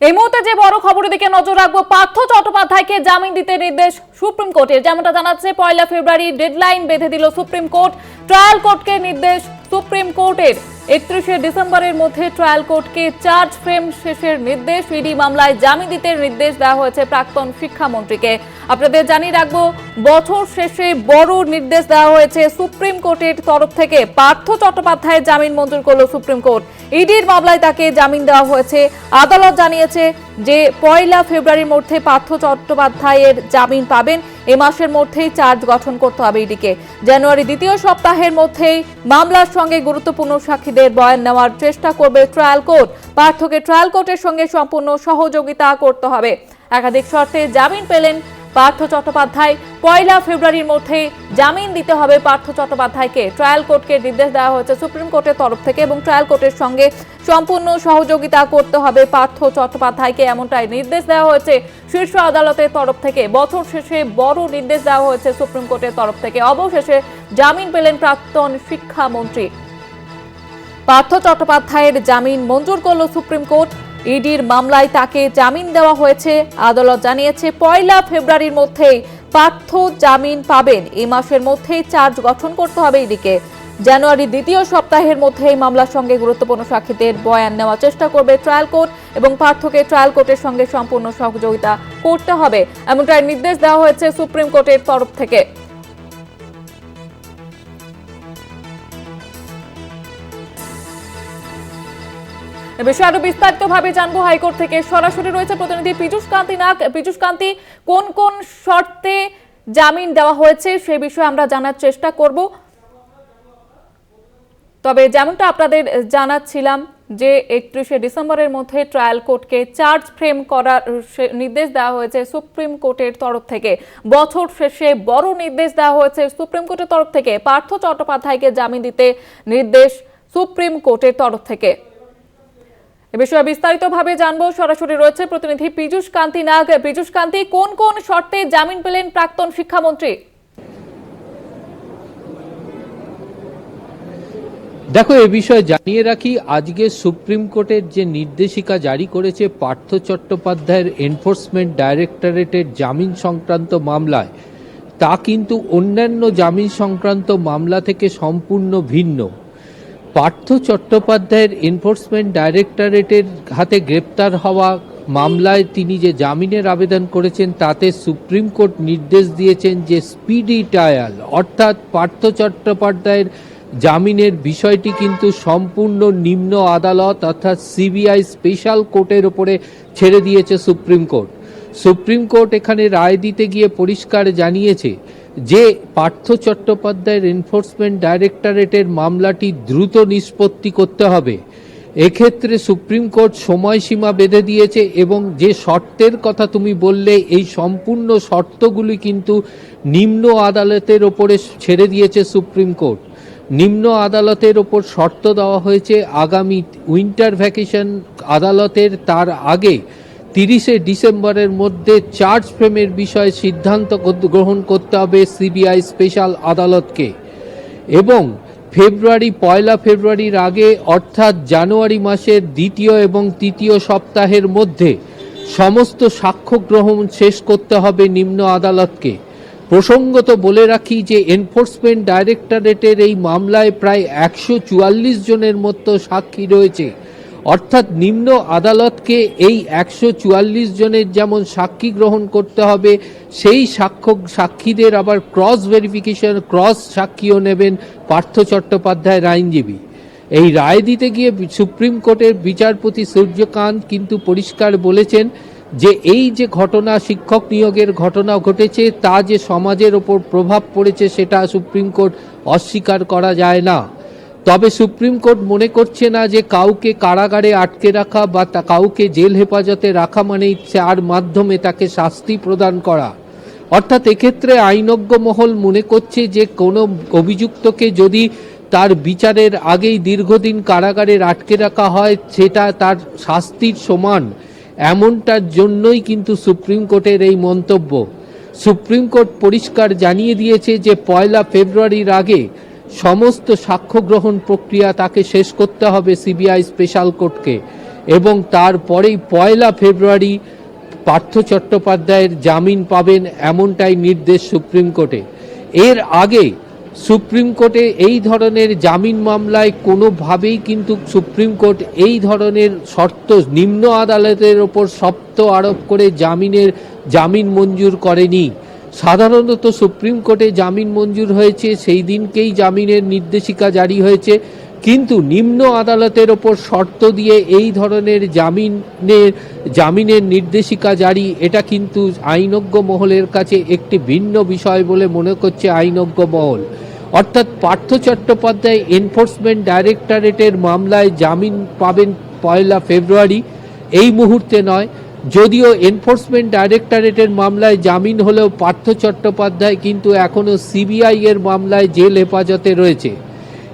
এই মুহূর্তে যে বড় খবরের দিকে নজর রাখবো, পার্থ চট্টোপাধ্যায়কে জামিন দিতে নির্দেশ সুপ্রিম কোর্টের। যেমনটা জানাচ্ছে, 1 ফেব্রুয়ারি ডেডলাইন বেঁধে দিল সুপ্রিম কোর্ট। ট্রায়াল কোর্টকে নির্দেশ সুপ্রিম কোর্টের, 31 ডিসেম্বরের মধ্যে ট্রায়াল কোর্টকে চার্জ ফ্রেম শেষের নির্দেশ। ইডি মামলায় জামিন দিতে নির্দেশ দেওয়া হয়েছে প্রাক্তন শিক্ষামন্ত্রীকে। আপনাদের জানিয়ে রাখবো, বছর শেষে বড় নির্দেশ দেওয়া হয়েছে সুপ্রিম কোর্টের তরফ থেকে। পার্থ চট্টোপাধ্যায়ের জামিন মঞ্জুর করল সুপ্রিম কোর্ট। ইডির মামলায় তাকে জামিন দেওয়া হয়েছে। আদালত জানিয়েছে যে 1 ফেব্রুয়ারির মধ্যে পার্থ চট্টোপাধ্যায়ের জামিন পাবেন। এ মাসের মধ্যেই চার্জ গঠন করতে হবে ইডিকে। জানুয়ারি দ্বিতীয় সপ্তাহের মধ্যেই মামলার সঙ্গে গুরুত্বপূর্ণ সাক্ষীদের বয়ান নেওয়ার চেষ্টা করবে ট্রায়াল কোর্ট। পার্থকে ট্রায়াল কোর্টের সঙ্গে সম্পূর্ণ সহযোগিতা করতে হবে। একাধিক শর্তে জামিন পেলেন পার্থ চট্টোপাধ্যায়। 1 ফেব্রুয়ারির মধ্যে জামিন দিতে হবে পার্থ চট্টোপাধ্যায়কে। ট্রায়াল কোর্টকে নির্দেশ দেওয়া হয়েছে সুপ্রিম কোর্টের তরফ থেকে এবং ট্রায়াল কোর্টের সঙ্গে সম্পূর্ণ সহযোগিতা করতে হবে পার্থ চট্টোপাধ্যায়কে, এমনটাই নির্দেশ দেওয়া হয়েছে শীর্ষ আদালতের তরফ থেকে। বছর শেষে বড় নির্দেশ দেওয়া হয়েছে সুপ্রিম কোর্টের তরফ থেকে। অবশেষে জামিন পেলেন প্রাক্তন শিক্ষামন্ত্রী। পার্থ চট্টোপাধ্যায়ের জামিন মঞ্জুর করল সুপ্রিম কোর্ট। ইডির মামলায় তাকে জামিন দেওয়া হয়েছে। আদালত জানিয়েছে 1 ফেব্রুয়ারির মধ্যেই পার্থ জামিন পাবেন। এই মাসের মধ্যেই চার্জ গঠন করতে হবে ইডিকে। জানুয়ারি দ্বিতীয় সপ্তাহের মধ্যেই মামলার সঙ্গে গুরুত্বপূর্ণ সাক্ষীদের বয়ান নেওয়ার চেষ্টা করবে ট্রায়াল কোর্ট এবং পার্থকে ট্রায়াল কোর্টের সঙ্গে সম্পূর্ণ সহযোগিতা করতে হবে, এমনটাই নির্দেশ দেওয়া হয়েছে সুপ্রিম কোর্টের তরফ থেকে। এ বিষয়ে আরো বিস্তারিতভাবে জানবো, হাইকোর্ট থেকে সরাসরি রয়েছে প্রতিনিধি পীযূষ কান্তি নাগ। পীযূষ কান্তি, কোন কোন শর্তে জামিন দেওয়া হয়েছে সে বিষয়ে আমরা জানার চেষ্টা করব। তবে যেমনটা আপনাদের জানাচ্ছিলাম যে 31 ডিসেম্বরের মধ্যে ট্রায়াল কোর্টকে চার্জ ফ্রেম করার নির্দেশ দেওয়া হয়েছে সুপ্রিম কোর্টের তরফ থেকে। বছর শেষে বড় নির্দেশ দেওয়া হয়েছে সুপ্রিম কোর্টের তরফ থেকে। পার্থ চট্টোপাধ্যায়কে জামিন দিতে নির্দেশ সুপ্রিম কোর্টের তরফ থেকে। এ বিষয়ে বিস্তারিতভাবে জানবো, সরাসরি রয়েছে প্রতিনিধি পীযূষ কান্তি নাগ। পীযূষ কান্তি, কোন কোন শর্তে জামিন পেলেন প্রাক্তন শিক্ষামন্ত্রী? দেখো, এ বিষয়ে জানিয়ে রাখি, আজকে সুপ্রিম কোর্টের যে নির্দেশিকা জারি করেছে পার্থ চট্টোপাধ্যায়ের এনফোর্সমেন্ট ডাইরেক্টরেটের জামিন সংক্রান্ত মামলায়, তা কিন্তু অন্যান্য জামিন সংক্রান্ত মামলা থেকে সম্পূর্ণ ভিন্ন। পার্থ চট্টোপাধ্যায়ের এনফোর্সমেন্ট ডাইরেক্টরেটের হাতে গ্রেপ্তার হওয়া মামলায় তিনি যে জামিনের আবেদন করেছেন তাতে সুপ্রিম কোর্ট নির্দেশ দিয়েছেন যে স্পিডি ট্রায়াল, অর্থাৎ পার্থ চট্টোপাধ্যায়ের জামিনের বিষয়টি কিন্তু সম্পূর্ণ নিম্ন আদালত অর্থাৎ সিবিআই স্পেশাল কোর্টের ওপরে ছেড়ে দিয়েছে সুপ্রিম কোর্ট। সুপ্রিম কোর্ট এখানে রায় দিতে গিয়ে পরিষ্কার জানিয়েছে যে পার্থ চট্টোপাধ্যায়ের এনফোর্সমেন্ট ডাইরেক্টরেটের মামলাটি দ্রুত নিষ্পত্তি করতে হবে। এক্ষেত্রে সুপ্রিম কোর্ট সময়সীমা বেঁধে দিয়েছে এবং যে শর্তের কথা তুমি বললে, এই সম্পূর্ণ শর্তগুলি কিন্তু নিম্ন আদালতের ওপরে ছেড়ে দিয়েছে সুপ্রিম কোর্ট। নিম্ন আদালতের ওপর শর্ত দেওয়া হয়েছে আগামী উইন্টার ভ্যাকেশন আদালতের তার আগে 30 ডিসেম্বরের মধ্যে চার্জ ফ্রেমের বিষয়ে সিদ্ধান্ত গ্রহণ করতে হবে সিবিআই স্পেশাল আদালতকে এবং 1 ফেব্রুয়ারির আগে অর্থাৎ জানুয়ারি মাসের দ্বিতীয় এবং তৃতীয় সপ্তাহের মধ্যে সমস্ত সাক্ষ্য গ্রহণ শেষ করতে হবে নিম্ন আদালতকে। প্রসঙ্গত বলে রাখি যে এনফোর্সমেন্ট ডাইরেক্টরেটের এই মামলায় প্রায় 144 জনের মতো সাক্ষী রয়েছে, অর্থাৎ নিম্ন আদালতকে এই 144 জনের যেমন সাক্ষী গ্রহণ করতে হবে, সেই সাক্ষীদের আবার ক্রস ভেরিফিকেশন, ক্রস সাক্ষীও নেবেন পার্থ চট্টোপাধ্যায়ের আইনজীবী। এই রায় দিতে গিয়ে সুপ্রিম কোর্টের বিচারপতি সূর্যকান্ত কিন্তু পরিষ্কার বলেছেন যে এই যে ঘটনা, শিক্ষক নিয়োগের ঘটনা ঘটেছে, তা যে সমাজের ওপর প্রভাব পড়েছে সেটা সুপ্রিম কোর্ট অস্বীকার করা যায় না। তবে সুপ্রিম কোর্ট মনে করছে না যে কাউকে কারাগারে আটকে রাখা বা কাউকে জেল হেফাজতে রাখা মানেই তার মাধ্যমে তাকে শাস্তি প্রদান করা। অর্থাৎ এক্ষেত্রে আইনজ্ঞ মহল মনে করছে যে কোনো অভিযুক্তকে যদি তার বিচারের আগেই দীর্ঘদিন কারাগারে আটকে রাখা হয় সেটা তার শাস্তির সমান, এমনটার জন্যই কিন্তু সুপ্রিম কোর্টের এই মন্তব্য। সুপ্রিম কোর্ট পরিষ্কার জানিয়ে দিয়েছে যে 1 ফেব্রুয়ারির আগে সমস্ত সাক্ষ্য গ্রহণ প্রক্রিয়া তাকে শেষ করতে হবে সিবিআই স্পেশাল কোর্টকে এবং তারপরেই 1 ফেব্রুয়ারি পার্থ চট্টোপাধ্যায়ের জামিন পাবেন এমনটাই নির্দেশ সুপ্রিম কোর্টে। এর আগে সুপ্রিম কোর্টে এই ধরনের জামিন মামলায় কোনোভাবেই কিন্তু সুপ্রিম কোর্ট এই ধরনের শর্ত নিম্ন আদালতের ওপর শর্ত আরোপ করে জামিন মঞ্জুর করেনি। সাধারণত সুপ্রিম কোর্টে জামিন মঞ্জুর হয়েছে সেই দিনকেই জামিনের নির্দেশিকা জারি হয়েছে, কিন্তু নিম্ন আদালতের ওপর শর্ত দিয়ে এই ধরনের জামিনের নির্দেশিকা জারি, এটা কিন্তু আইনজ্ঞ মহলের কাছে একটি ভিন্ন বিষয় বলে মনে করছে আইনজ্ঞ মহল। অর্থাৎ পার্থ চট্টোপাধ্যায় এনফোর্সমেন্ট ডাইরেক্টরেটের মামলায় জামিন পাবেন 1 ফেব্রুয়ারি, এই মুহূর্তে নয়। যদিও এনফোর্সমেন্ট ডাইরেক্টরেটের মামলায় জামিন হলেও পার্থ চট্টোপাধ্যায় কিন্তু এখনও সিবিআই এর মামলায় জেল হেফাজতে রয়েছে।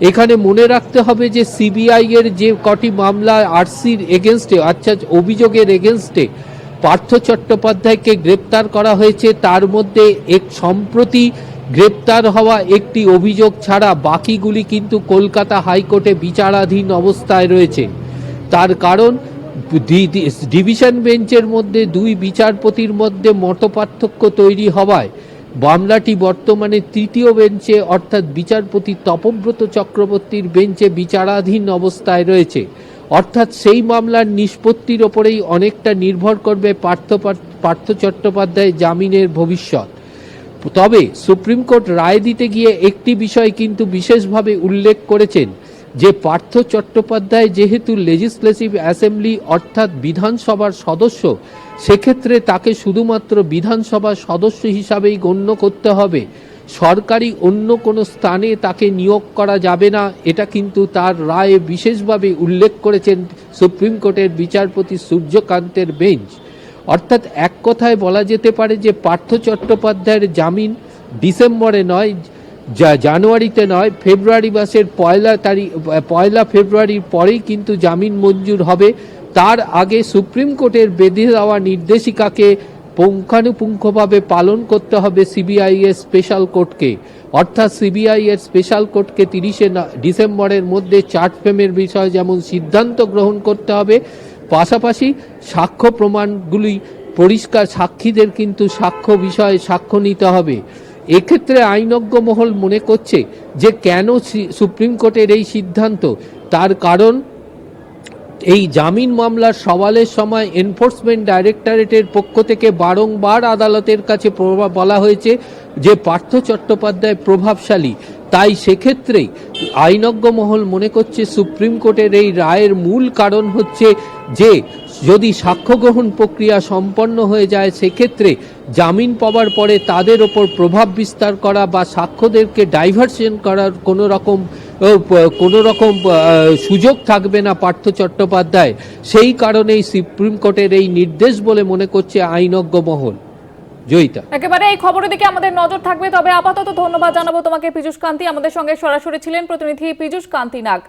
এখানে মনে রাখতে হবে যে সিবিআই এর যে কটি মামলা আরসির এগেনস্টে অর্থাৎ অভিযোগের এগেনস্টে পার্থ চট্টোপাধ্যায়কে গ্রেপ্তার করা হয়েছে, তার মধ্যে সম্প্রতি গ্রেপ্তার হওয়া একটি অভিযোগ ছাড়া বাকিগুলি কিন্তু কলকাতা হাইকোর্টে বিচারাধীন অবস্থায় রয়েছে। তার কারণ ডিভিশন বেঞ্চের মধ্যে দুই বিচারপতির মধ্যে মতপার্থক্য তৈরি হওয়ায় মামলাটি বর্তমানে তৃতীয় বেঞ্চে অর্থাৎ বিচারপতি তপব্রত চক্রবর্তীর বেঞ্চে বিচারাধীন অবস্থায় রয়েছে। অর্থাৎ সেই মামলার নিষ্পত্তির ওপরেই অনেকটা নির্ভর করবে পার্থ চট্টোপাধ্যায় জামিনের ভবিষ্যৎ। তবে সুপ্রিম কোর্ট রায় দিতে গিয়ে একটি বিষয় কিন্তু বিশেষভাবে উল্লেখ করেছেন যে পার্থ চট্টোপাধ্যায় যেহেতু লেজিসলেটিভ অ্যাসেম্বলি অর্থাৎ বিধানসভার সদস্য, সেক্ষেত্রে তাকে শুধুমাত্র বিধানসভার সদস্য হিসাবেই গণ্য করতে হবে, সরকারি অন্য কোনো স্থানে তাকে নিয়োগ করা যাবে না। এটা কিন্তু তার রায়ে বিশেষভাবে উল্লেখ করেছেন সুপ্রিম কোর্টের বিচারপতি সূর্যকান্তের বেঞ্চ। অর্থাৎ এক কথায় বলা যেতে পারে যে পার্থ চট্টোপাধ্যায়ের জামিন ডিসেম্বরে নয়, জানুয়ারিতে নয়, ফেব্রুয়ারি মাসের 1 ফেব্রুয়ারির পরেই কিন্তু জামিন মঞ্জুর হবে। তার আগে সুপ্রিম কোর্টের বেঁধে দেওয়া নির্দেশিকাকে পুঙ্খানুপুঙ্খভাবে পালন করতে হবে সিবিআই এর স্পেশাল কোর্টকে। অর্থাৎ সিবিআই এর স্পেশাল কোর্টকে 30 ডিসেম্বরের মধ্যে চার্জ ফ্রেমের বিষয়ে যেমন সিদ্ধান্ত গ্রহণ করতে হবে, পাশাপাশি সাক্ষ্য প্রমাণগুলি পরিষ্কার, সাক্ষীদের কিন্তু সাক্ষ্য বিষয়ে সাক্ষ্য নিতে হবে। এক্ষেত্রে আইনজ্ঞ মহল মনে করছে যে কেন সুপ্রিম কোর্টের এই সিদ্ধান্ত, তার কারণ এই জামিন মামলার সওয়ালের সময় এনফোর্সমেন্ট ডাইরেক্টরেটের পক্ষ থেকে বারংবার আদালতের কাছে বলা হয়েছে যে পার্থ চট্টোপাধ্যায় প্রভাবশালী। তাই সেক্ষেত্রেই আইনজ্ঞ মহল মনে করছে সুপ্রিম কোর্টের এই রায়ের মূল কারণ হচ্ছে যে যদি সাক্ষ্য গ্রহণ প্রক্রিয়া সম্পন্ন হয়ে যায়, সেক্ষেত্রে জামিন পাওয়ার পরে তাদের ওপর প্রভাব বিস্তার করা বা সাক্ষ্যদেরকে ডাইভার্সন করার কোনো রকম সুযোগ থাকবে না পার্থ চট্টোপাধ্যায়। সেই কারণেই সুপ্রিম কোর্টের এই নির্দেশ বলে মনে করছে আইনজ্ঞ মহল। জয়িতা, একেবারে এই খবরের দিকে আমাদের নজর থাকবে। তবে আপাতত ধন্যবাদ জানাবো তোমাকে পীযূষ কান্তি। আমাদের সঙ্গে সরাসরি ছিলেন প্রতিনিধি পীযূষ কান্তি নাগ।